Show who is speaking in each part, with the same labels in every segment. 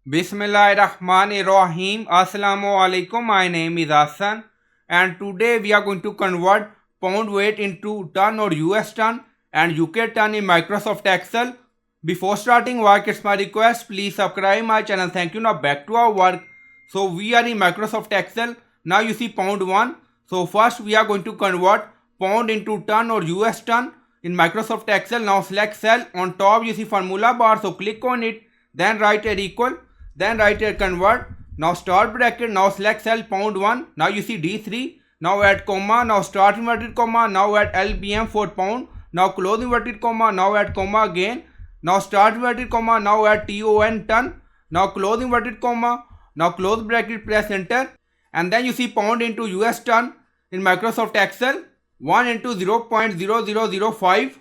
Speaker 1: Bismillahirrahmanirrahim. Assalamu alaikum. My name is Hassan, and today we are going to convert pound weight into ton or US ton and UK ton in Microsoft Excel. Before starting work, it's my request, please subscribe my channel. Thank you. Now back to our work. So we are in Microsoft Excel. Now you see pound 1. So first we are going to convert pound into ton or US ton in Microsoft Excel. Now select cell. On top you see formula bar. So click on it. Then write a equal. Then write a convert. Now start bracket. Now select cell pound 1. Now you see D3. Now add comma. Now start inverted comma. Now add LBM for pound. Now close inverted comma. Now add comma again. Now start inverted comma. Now add ton ton. Now close inverted comma. Now close bracket, press enter. And then you see pound into US ton in Microsoft Excel. 1 into 0.0005.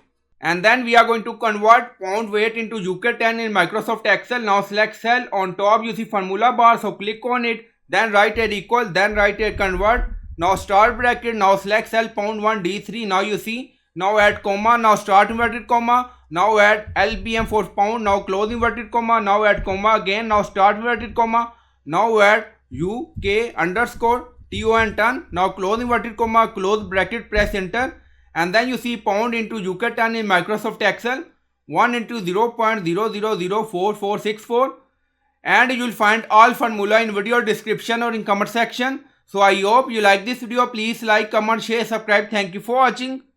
Speaker 1: And then we are going to convert pound weight into UK 10 in Microsoft Excel. Now select cell. On top you see formula bar. So click on it. Then write a equal. Then write a convert. Now start bracket. Now select cell pound 1 D3. Now you see. Now add comma. Now start inverted comma. Now add LBM for pound. Now close inverted comma. Now add comma again. Now start inverted comma. Now add UK underscore ton ton. Now close inverted comma. Close bracket. Press enter. And then you see pound into UK ton in Microsoft Excel. 1 into 0.00044464. And you will find all formula in video description or in comment section. So I hope you like this video. Please like, comment, share, subscribe. Thank you for watching.